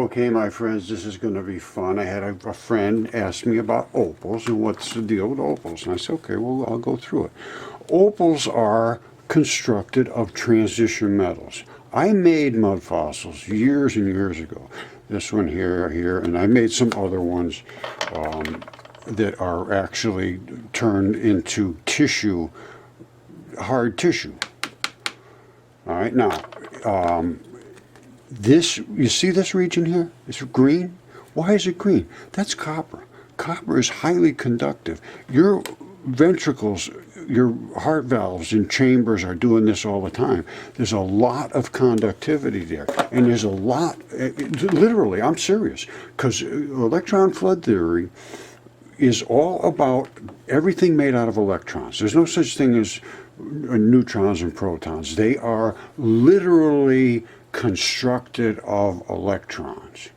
Okay, my friends, this is going to be fun. I had a friend ask me about opals and what's the deal with opals. And I said, okay, well, I'll go through it. Opals are constructed of transition metals. I made mud fossils years and years ago. This one here, and I made some other ones that are actually turned into tissue, hard tissue. All right, now, you see this region here? It's green. Why is it green? That's copper. Copper is highly conductive. Your ventricles, your heart valves and chambers are doing this all the time. There's a lot of conductivity there. And there's a lot, literally, I'm serious, because electron flood theory is all about everything made out of electrons. There's no such thing as neutrons and protons. They are literally constructed of electrons.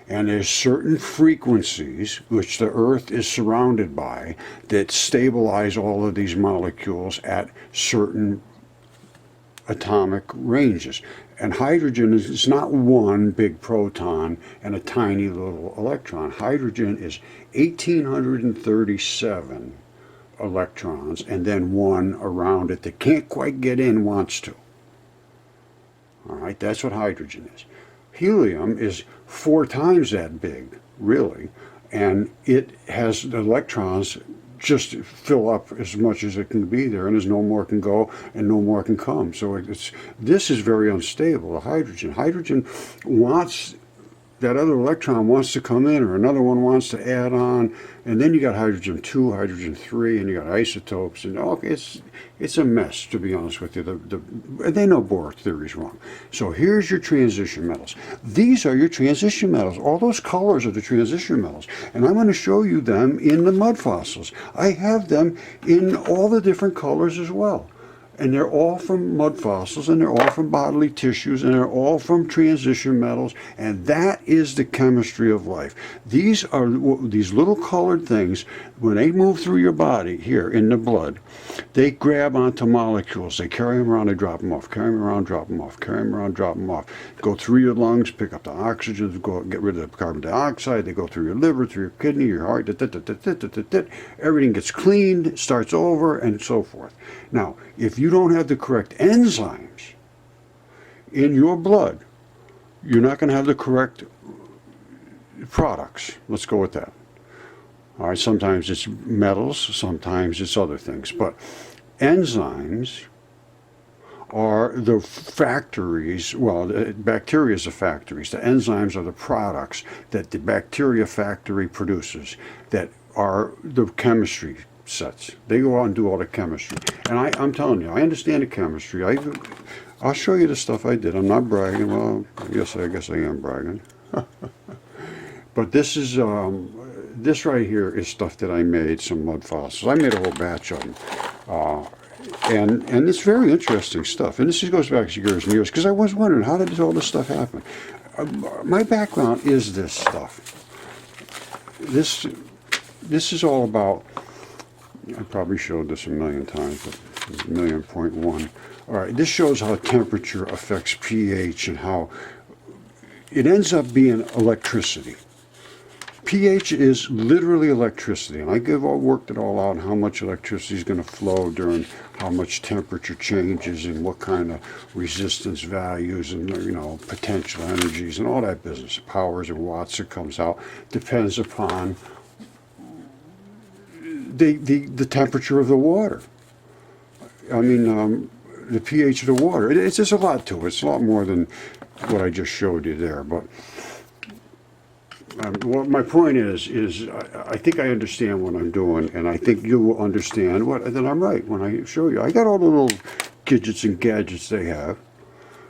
And there's certain frequencies, which the Earth is surrounded by, that stabilize all of these molecules at certain atomic ranges. And hydrogen is not one big proton and a tiny little electron. Hydrogen is 1,837 electrons and then one around it that can't quite get in, wants to. All right, that's what hydrogen is. Helium is 4 times that big, really, and it has the electrons just fill up as much as it can be there, and there's no more can go and no more can come. So this is very unstable, the hydrogen. Hydrogen wants, that other electron wants to come in, or another one wants to add on, and then you got hydrogen 2, hydrogen 3, and you got isotopes, and it's a mess, to be honest with you. They know Bohr theory is wrong. So here's your transition metals. These are your transition metals. All those colors are the transition metals, and I'm going to show you them in the mud fossils. I have them in all the different colors as well. And they're all from mud fossils, and they're all from bodily tissues, and they're all from transition metals, and that is the chemistry of life. These are these little colored things. When they move through your body here in the blood, they grab onto molecules. They carry them around, they drop them off, carry them around, drop them off, carry them around, drop them off. Go through your lungs, pick up the oxygen, go get rid of the carbon dioxide. They go through your liver, through your kidney, your heart. Everything gets cleaned, starts over, and so forth. Now, if you don't have the correct enzymes in your blood, you're not going to have the correct products. Let's go with that. All right, sometimes it's metals, sometimes it's other things. But enzymes are the factories, well, bacteria is the factories. The enzymes are the products that the bacteria factory produces that are the chemistry sets. They go out and do all the chemistry. And I'm telling you, I understand the chemistry. I'll show you the stuff I did. I'm not bragging. Well, I guess I am bragging. But this is this right here is stuff that I made, some mud fossils. I made a whole batch of them. And it's very interesting stuff. And this goes back years and years, because I was wondering, how did all this stuff happen? My background is this stuff. This is all about, I probably showed this a million times, but 1,000,000.1. All right, this shows how temperature affects pH and how it ends up being electricity. pH is literally electricity, and I worked it all out, how much electricity is going to flow during how much temperature changes and what kind of resistance values and, you know, potential energies and all that business. Powers and watts that comes out depends upon the temperature of the water. I mean, the pH of the water. It's just a lot to it. It's a lot more than what I just showed you there. But well, my point is I think I understand what I'm doing, and I think you will understand that I'm right when I show you. I got all the little gadgets and gadgets they have.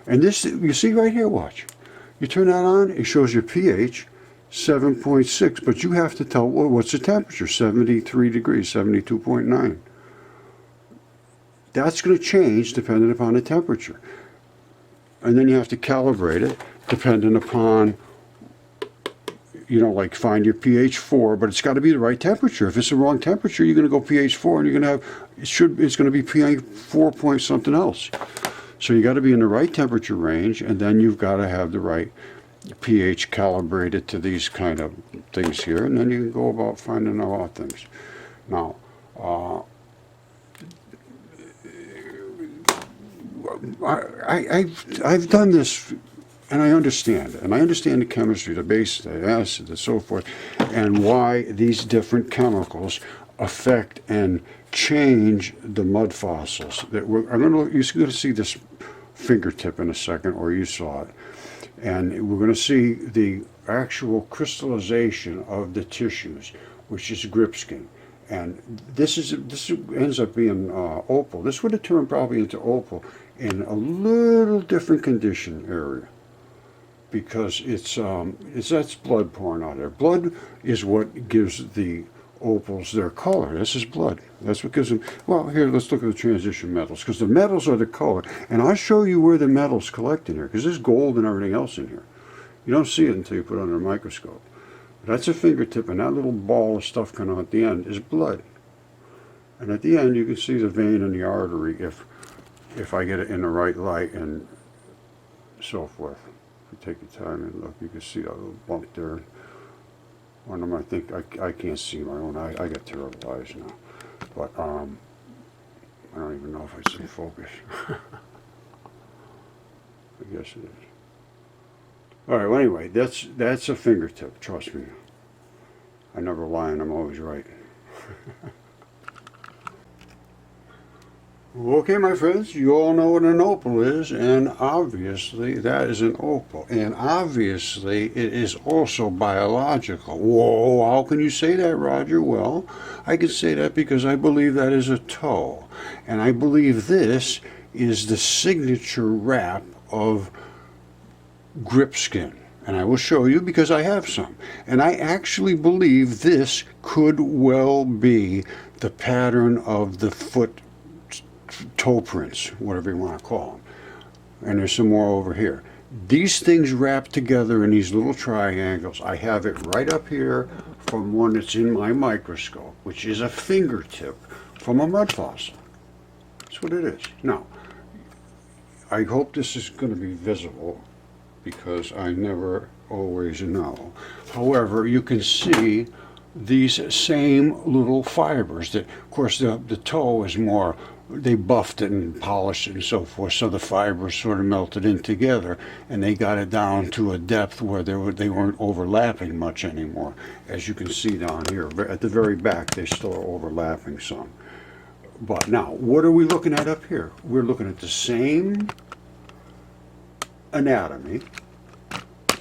And this, you see right here, watch. You turn that on, it shows your pH. 7.6, but you have to tell, well, what's the temperature? 73 degrees, 72.9. That's going to change depending upon the temperature. And then you have to calibrate it depending upon, you know, like find your pH 4, but it's got to be the right temperature. If it's the wrong temperature, you're going to go pH 4 and you're going to have, it's going to be pH 4 point something else. So you got to be in the right temperature range, and then you've got to have the right pH calibrated to these kind of things here, and then you can go about finding a lot of things. Now, I've done this, and I understand it, and I understand the chemistry, the base, the acid, and so forth, and why these different chemicals affect and change the mud fossils. That you're going to see this fingertip in a second, or you saw it, and we're going to see the actual crystallization of the tissues, which is grip skin. And this ends up being opal. This would have turned probably into opal in a little different condition area, because it's that's blood pouring out there. Blood is what gives the opals their color. This is blood. That's what gives them. Well, here, let's look at the transition metals, because the metals are the color. And I'll show you where the metals collect in here, because there's gold and everything else in here. You don't see it until you put it under a microscope. That's a fingertip, and that little ball of stuff coming out at the end is blood. And at the end, you can see the vein and the artery if I get it in the right light and so forth. If you take your time and look, you can see that little bump there. One of them, I think, I can't see my own eye. I got terrible eyes now. But I don't even know if it's in focus. I guess it is. All right, well, anyway, that's a fingertip, trust me. I never lie and I'm always right. Okay, my friends, you all know what an opal is, and obviously that is an opal. And obviously it is also biological. Whoa, how can you say that, Roger? Well, I can say that because I believe that is a toe. And I believe this is the signature wrap of grip skin. And I will show you because I have some. And I actually believe this could well be the pattern of the foot toe prints, whatever you want to call them. And there's some more over here. These things wrap together in these little triangles. I have it right up here from one that's in my microscope, which is a fingertip from a mud fossil. That's what it is. Now, I hope this is going to be visible, because I never always know. However, you can see these same little fibers. That, of course, the toe is more, they buffed it and polished it and so forth, so the fibers sort of melted in together, and they got it down to a depth where they weren't overlapping much anymore. As you can see down here, at the very back, they still are overlapping some. But now, what are we looking at up here? We're looking at the same anatomy,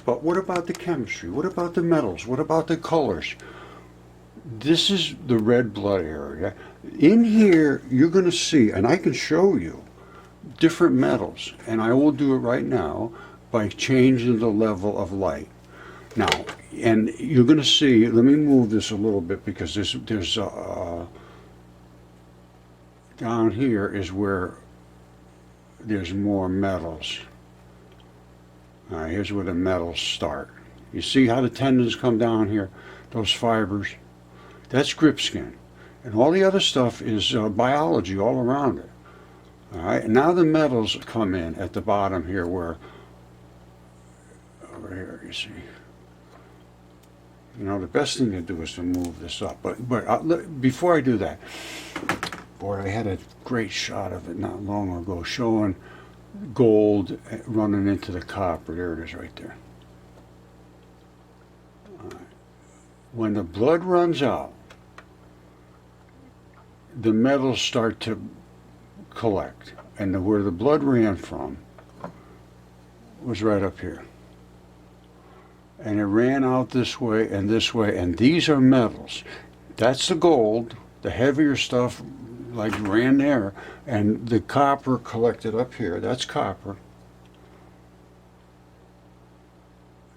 but what about the chemistry? What about the metals? What about the colors? This is the red blood area. In here, you're going to see, and I can show you, different metals, and I will do it right now by changing the level of light. Now, and you're going to see, let me move this a little bit, because there's down here is where there's more metals. All right, here's where the metals start. You see how the tendons come down here, those fibers? That's grip skin. And all the other stuff is biology all around it. All right, and now the metals come in at the bottom here, where, over here, you see. You know, the best thing to do is to move this up. But before I do that, boy, I had a great shot of it not long ago showing gold running into the copper. There it is right there. When the blood runs out, the metals start to collect, and where the blood ran from was right up here, and it ran out this way, and these are metals. That's the gold, the heavier stuff like ran there, and the copper collected up here. That's copper.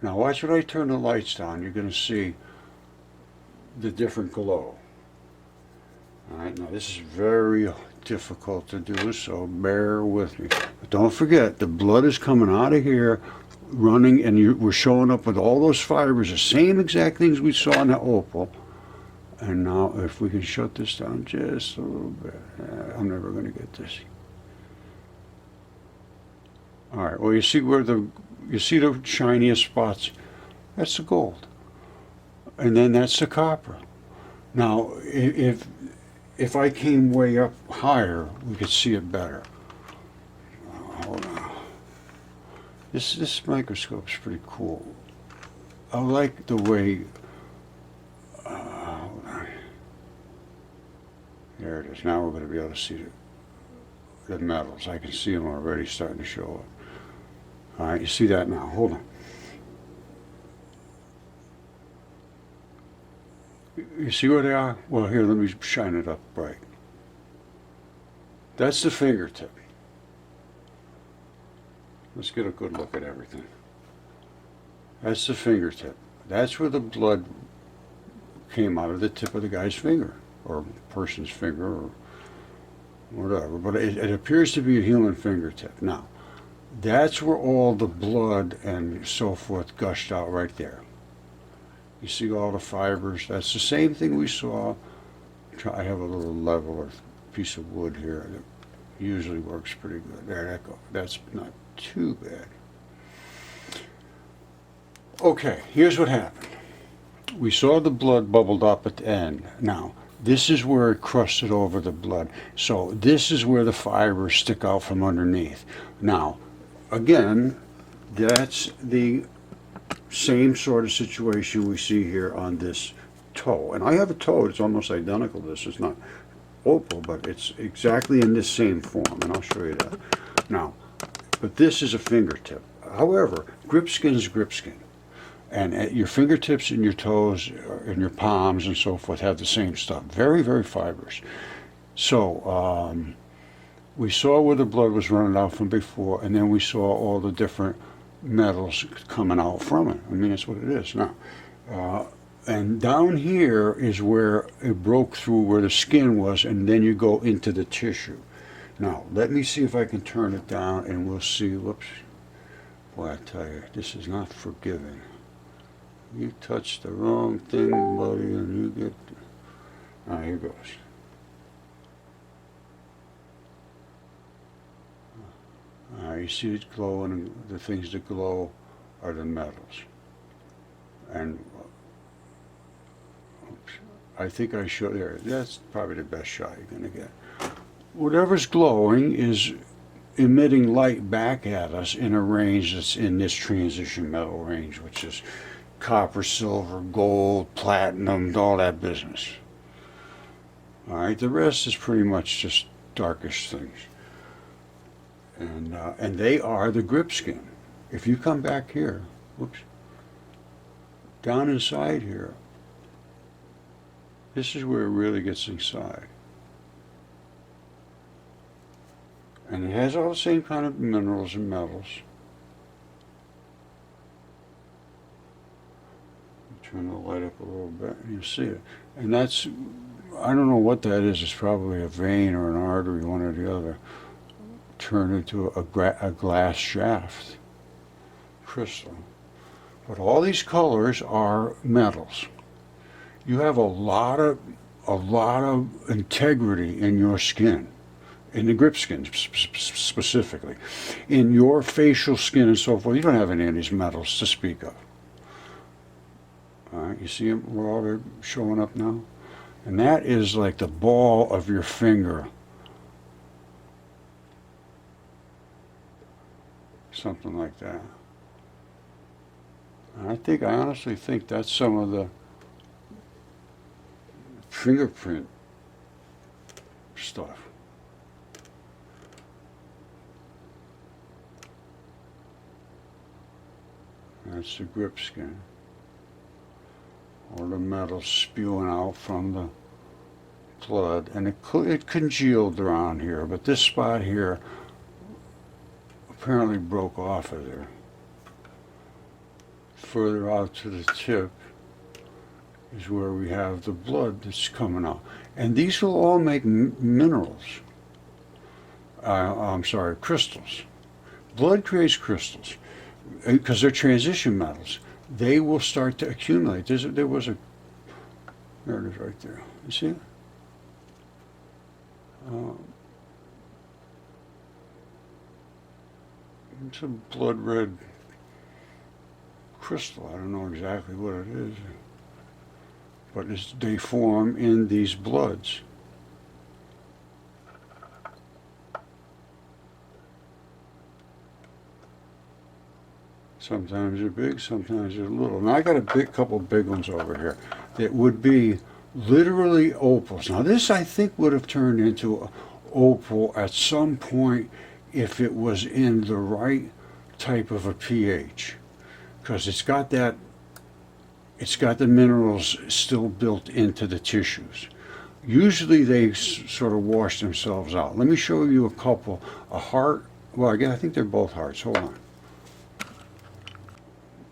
Now watch when I turn the lights down, you're going to see the different glow. Alright, now this is very difficult to do, so bear with me. But don't forget, the blood is coming out of here, running, and we're showing up with all those fibers, the same exact things we saw in the opal. And now, if we can shut this down just a little bit. I'm never going to get this. All right, well, you see where the you see the shiniest spots? That's the gold. And then that's the copper. Now, if I came way up higher, we could see it better. Hold on. This microscope's pretty cool. I like the way. Hold on. There it is. Now we're going to be able to see the metals. I can see them already starting to show up. All right, you see that now. Hold on. You see where they are? Well, here, let me shine it up bright. That's the fingertip. Let's get a good look at everything. That's the fingertip. That's where the blood came out of the tip of the guy's finger, or person's finger, or whatever. But it appears to be a human fingertip. Now, that's where all the blood and so forth gushed out right there. You see all the fibers? That's the same thing we saw. I have a little leveler piece of wood here that usually works pretty good. There, that goes. That's not too bad. Okay, here's what happened. We saw the blood bubbled up at the end. Now, this is where it crusted over the blood. So this is where the fibers stick out from underneath. Now, again, that's the same sort of situation we see here on this toe. And I have a toe that's almost identical to this. It's not opal, but it's exactly in this same form, and I'll show you that. Now, but this is a fingertip. However, grip skin is grip skin. And your fingertips and your toes and your palms and so forth have the same stuff. Very, very fibrous. So we saw where the blood was running out from before, and then we saw all the different metals coming out from it. I mean, that's what it is now. And down here is where it broke through where the skin was, and then you go into the tissue. Now, let me see if I can turn it down, and we'll see. Whoops. Boy, I tell you, this is not forgiving. You touch the wrong thing, buddy, and you get... Ah, here goes. You see it glowing, and the things that glow are the metals. And oops, I think I showed there. That's probably the best shot you're going to get. Whatever's glowing is emitting light back at us in a range that's in this transition metal range, which is copper, silver, gold, platinum, all that business. All right, the rest is pretty much just darkish things. And they are the grip skin. If you come back here, whoops, down inside here, this is where it really gets inside. And it has all the same kind of minerals and metals. Turn the light up a little bit, and you see it. And that's, I don't know what that is. It's probably a vein or an artery, one or the other, turned into a glass shaft crystal. But all these colors are metals. You have a lot of integrity in your skin, in the grip skin specifically. In your facial skin and so forth, you don't have any of these metals to speak of. All right, you see them where all they're showing up now? And that is like the ball of your finger. Something like that. And I honestly think that's some of the fingerprint stuff. That's the grip skin. All the metal spewing out from the blood, and it congealed around here, but this spot here apparently broke off of there. Further out to the tip is where we have the blood that's coming out. And these will all make minerals. I'm sorry, crystals. Blood creates crystals because they're transition metals. They will start to accumulate. There it is right there. You see it? It's a blood red crystal. I don't know exactly what it is, but they form in these bloods. Sometimes they're big, sometimes they're little. Now I got a couple big ones over here that would be literally opals. Now this I think would have turned into an opal at some point if it was in the right type of a pH, because it's got the minerals still built into the tissues. Usually they sort of wash themselves out. Let me show you a couple. A heart. Well, again, I think they're both hearts. Hold on.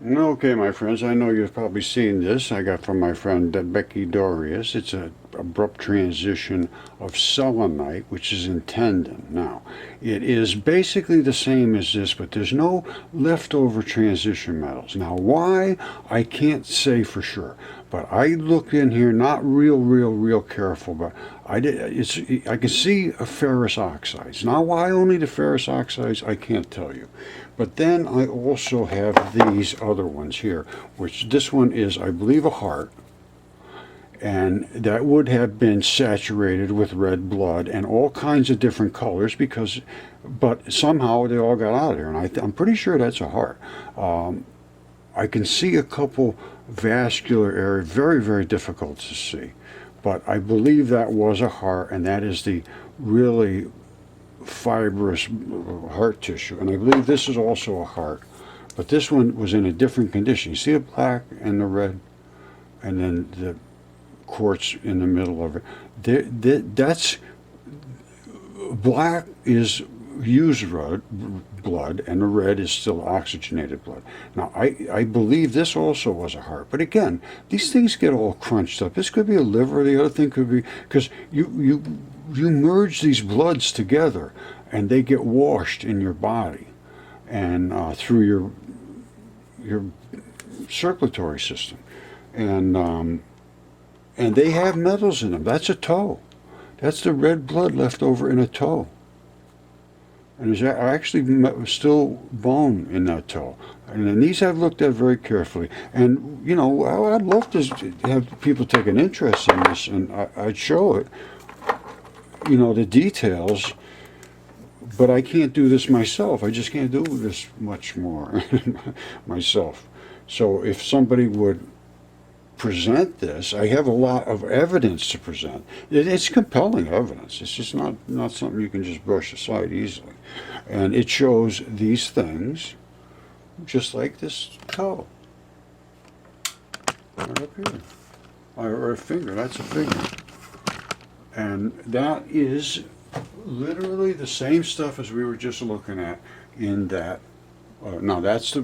Okay, my friends, I know you've probably seen this. I got from my friend Becky Dorius. It's an abrupt transition of selenite, which is in tendon. Now, it is basically the same as this, but there's no leftover transition metals. Now, why? I can't say for sure. But I looked in here, not real careful, but I can see a ferrous oxides. Now, why only the ferrous oxides, I can't tell you. But then I also have these other ones here, which this one is, I believe, a heart. And that would have been saturated with red blood and all kinds of different colors but somehow they all got out of there. And I'm pretty sure that's a heart. I can see a couple vascular areas, very difficult to see. But I believe that was a heart, and that is the really fibrous heart tissue. And I believe this is also a heart. But this one was in a different condition. You see the black and the red, and then the quartz in the middle of it. That's black is used blood, and the red is still oxygenated blood. Now, I believe this also was a heart. But again, these things get all crunched up. This could be a liver. The other thing could be, because you merge these bloods together, and they get washed in your body and through your circulatory system, and they have metals in them. That's a toe. That's the red blood left over in a toe. And there's actually still bone in that toe. And then these I've looked at very carefully. And, you know, I'd love to have people take an interest in this, and I'd show it, you know, the details. But I can't do this myself. I just can't do this much more myself. So if somebody would present this, I have a lot of evidence to present. It's compelling evidence. It's just not something you can just brush aside easily. And it shows these things just like this toe. Right up here. Or a finger. That's a finger. And that is literally the same stuff as we were just looking at in that. Now that's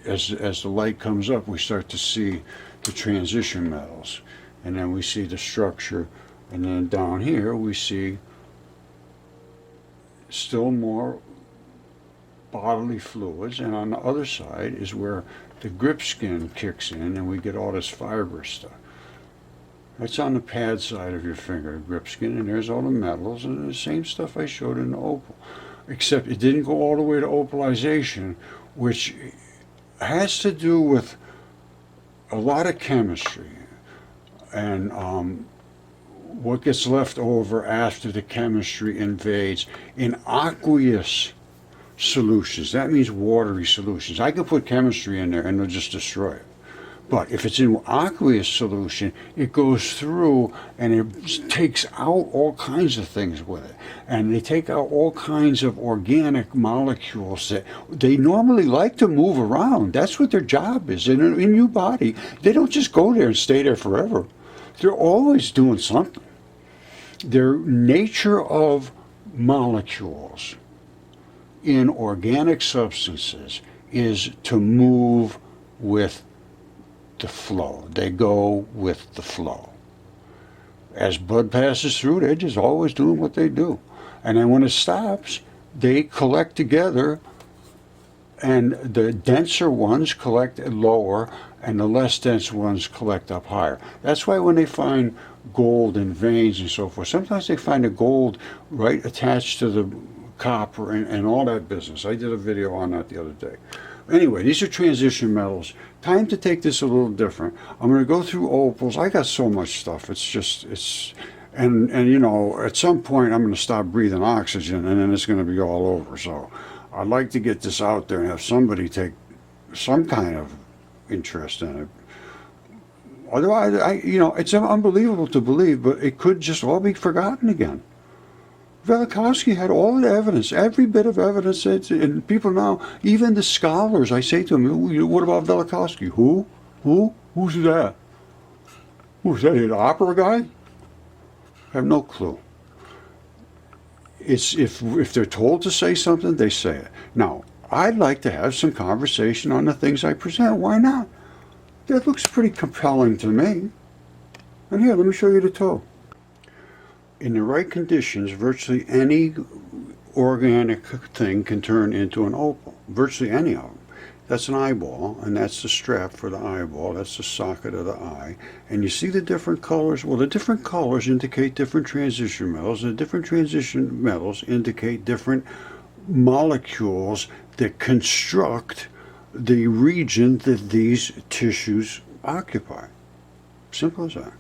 as the light comes up, we start to see the transition metals, and then we see the structure, and then down here we see still more bodily fluids, and on the other side is where the grip skin kicks in and we get all this fibrous stuff. That's on the pad side of your finger, the grip skin, and there's all the metals and the same stuff I showed in the opal, except it didn't go all the way to opalization, which has to do with a lot of chemistry and what gets left over after the chemistry invades in aqueous solutions. That means watery solutions. I can put chemistry in there and it'll just destroy it. But if it's in aqueous solution, it goes through and it takes out all kinds of things with it. And they take out all kinds of organic molecules that they normally like to move around. That's what their job is. In your body, they don't just go there and stay there forever. They're always doing something. Their nature of molecules in organic substances is to move with the flow. They go with the flow. As blood passes through, they're just always doing what they do. And then when it stops, they collect together, and the denser ones collect lower, and the less dense ones collect up higher. That's why when they find gold in veins and so forth, sometimes they find the gold right attached to the copper and all that business. I did a video on that the other day. Anyway, these are transition metals. Time to take this a little different. I'm going to go through opals. I got so much stuff. And you know, at some point I'm going to stop breathing oxygen, and then it's going to be all over. So I'd like to get this out there and have somebody take some kind of interest in it. Otherwise, you know, it's unbelievable to believe, but it could just all be forgotten again. Velikovsky had all the evidence, every bit of evidence, and people now, even the scholars, I say to them, what about Velikovsky? Who? Who's that? Who's that, an opera guy? I have no clue. It's if they're told to say something, they say it. Now, I'd like to have some conversation on the things I present. Why not? That looks pretty compelling to me. And here, let me show you the toe. In the right conditions, virtually any organic thing can turn into an opal. Virtually any of them. That's an eyeball, and that's the strap for the eyeball. That's the socket of the eye. And you see the different colors? Well, the different colors indicate different transition metals, and the different transition metals indicate different molecules that construct the region that these tissues occupy. Simple as that.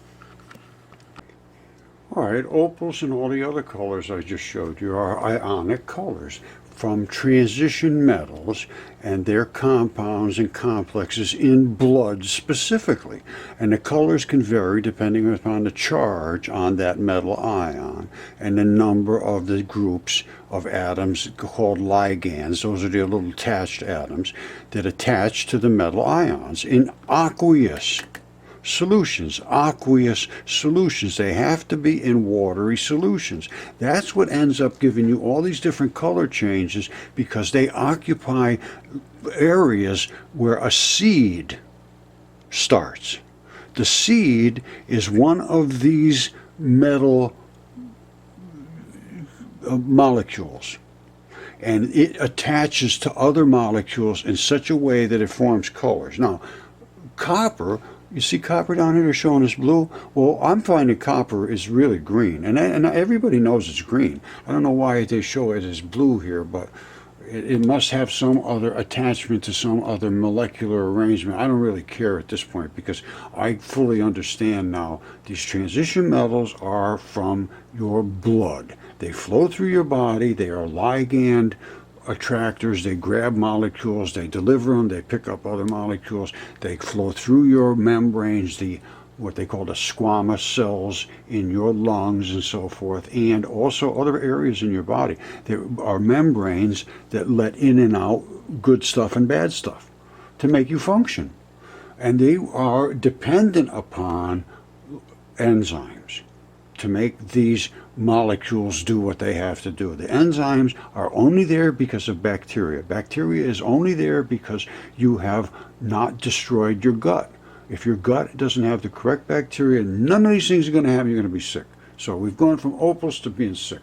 All right, opals and all the other colors I just showed you are ionic colors from transition metals and their compounds and complexes in blood specifically. And the colors can vary depending upon the charge on that metal ion and the number of the groups of atoms called ligands. Those are the little attached atoms that attach to the metal ions in aqueous solutions, aqueous solutions. They have to be in watery solutions. That's what ends up giving you all these different color changes, because they occupy areas where a seed starts. The seed is one of these metal molecules, and it attaches to other molecules in such a way that it forms colors. Now, copper, you see copper down here, they're showing us blue. Well, I'm finding copper is really green, and everybody knows it's green. I don't know why they show it as blue here, but it must have some other attachment to some other molecular arrangement. I don't really care at this point, because I fully understand now these transition metals are from your blood. They flow through your body. They are ligand attractors. They grab molecules, they deliver them, they pick up other molecules, they flow through your membranes, what they call the squamous cells in your lungs and so forth, and also other areas in your body. There are membranes that let in and out good stuff and bad stuff to make you function. And they are dependent upon enzymes to make these molecules do what they have to do. The enzymes are only there because of bacteria. Bacteria is only there because you have not destroyed your gut. If your gut doesn't have the correct bacteria, none of these things are going to happen. You're going to be sick. So we've gone from opals to being sick.